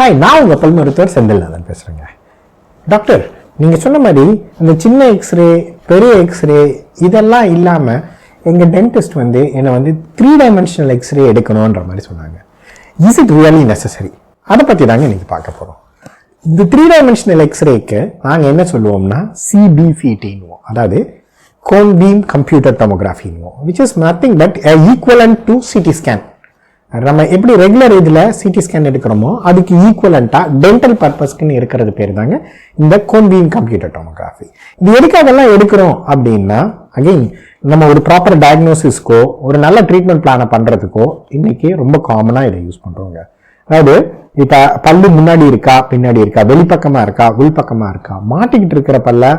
Hi, நான் உங்கள் பல் மருத்துவர் செந்தில்நாதன் பேசுகிறேங்க. டாக்டர், நீங்கள் சொன்ன மாதிரி அந்த சின்ன எக்ஸ்ரே, பெரிய எக்ஸ்ரே இதெல்லாம் இல்லாமல் எங்கள் டென்டிஸ்ட் வந்து என்னை வந்து 3 டைமென்ஷனல் எக்ஸ்ரே எடுக்கணுன்ற மாதிரி சொன்னாங்க. Is it really necessary? அதை பற்றி தாங்க இன்றைக்கி பார்க்க போகிறோம். இந்த 3 டைமென்ஷனல் எக்ஸ்ரேக்கு நாங்கள் என்ன சொல்லுவோம்னா CBCTன்னுவோம், அதாவது கோன் பீம் கம்ப்யூட்டர் டொமோகிராஃபின்னுவோம், which is nothing but equivalent to CT scan. நம்ம எப்படி ரெகுலர் இதில் சிடி ஸ்கேன் எடுக்கிறோமோ அதுக்கு ஈக்குவலண்ட்டாக டென்டல் பர்பஸ்க்குன்னு இருக்கிறது பேர் தாங்க இந்த கோன் பீம் கம்ப்யூட்டர் டொமோகிராஃபி. இது எதுக்காகலாம் எடுக்கிறோம் அப்படின்னா, அகெயின் நம்ம ஒரு ப்ராப்பர் டயக்னோசிஸ்க்கோ ஒரு நல்ல ட்ரீட்மெண்ட் பிளானை பண்ணுறதுக்கோ இன்னைக்கு ரொம்ப காமனாக இதை யூஸ் பண்ணுறோங்க. அதாவது இப்போ பல்லு முன்னாடி இருக்கா, பின்னாடி இருக்கா, வெளிப்பக்கமாக இருக்கா, உள்பக்கமாக இருக்கா, மாட்டிக்கிட்டு இருக்கிற பல்ல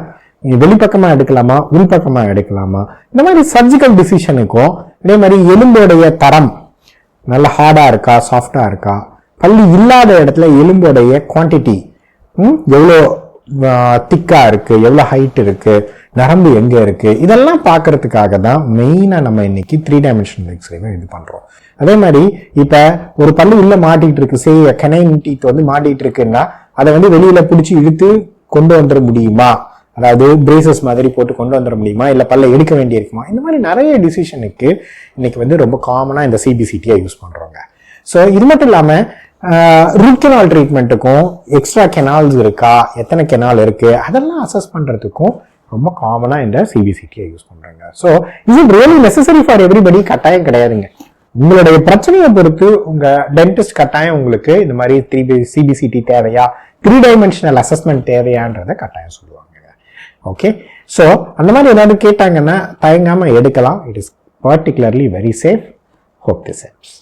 வெளிப்பக்கமாக எடுக்கலாமா, உள்பக்கமாக எடுக்கலாமா, இந்த மாதிரி சர்ஜிக்கல் டிசிஷனுக்கும், இதே மாதிரி எலும்போடைய தரம் நல்ல ஹார்டாக இருக்கா, சாஃப்டாக இருக்கா, பல்லு இல்லாத இடத்துல எலும்போடைய குவான்டிட்டி எவ்வளோ திக்காக இருக்குது, எவ்வளோ ஹைட் இருக்குது, நரம்பு எங்கே இருக்குது, இதெல்லாம் பார்க்கறதுக்காக தான் மெயினாக நம்ம இன்னைக்கு 3 டைமென்ஷனல் எக்ஸ்ரேவை இது பண்ணுறோம். அதே மாதிரி இப்போ ஒரு பல்லு உள்ளே மாட்டிகிட்டு இருக்கு, கனைன் டீத் வந்து மாட்டிகிட்டு இருக்குன்னா அதை வந்து வெளியில் பிடிச்சி இழுத்து கொண்டு வந்துட முடியுமா, அதாவது பிரேசஸ் மாதிரி போட்டு கொண்டு வந்துட முடியுமா, இல்லை பல்ல எடுக்க வேண்டியிருக்குமா, இந்த மாதிரி நிறைய டிசிஷனுக்கு இன்னைக்கு வந்து ரொம்ப காமனாக இந்த CBCTயை யூஸ் பண்ணுறோங்க. ஸோ இது மட்டும் இல்லாமல் ரூட் கெனால் ட்ரீட்மெண்ட்டுக்கும் எக்ஸ்ட்ரா கெனால்ஸ் இருக்கா, எத்தனை கெனால் இருக்குது, அதெல்லாம் அசஸ் பண்ணுறதுக்கும் ரொம்ப காமனாக இந்த CBCTயை யூஸ் பண்ணுறாங்க. So is it really necessary for everybody? கட்டாயம் கிடையாதுங்க. உங்களுடைய பிரச்சனையை பொறுத்து உங்கள் டென்டிஸ்ட் கட்டாயம் உங்களுக்கு இந்த மாதிரி CBCT தேவையா, 3 டைமென்ஷனல் அசஸ்மெண்ட் தேவையான்றதை கட்டாயம் சொல்லுவாங்க. ஓகே, ஸோ அந்த மாதிரி ஏதாவது கேட்டாங்கன்னா தயங்காமல் எடுக்கலாம். It is particularly very safe. Hope this helps.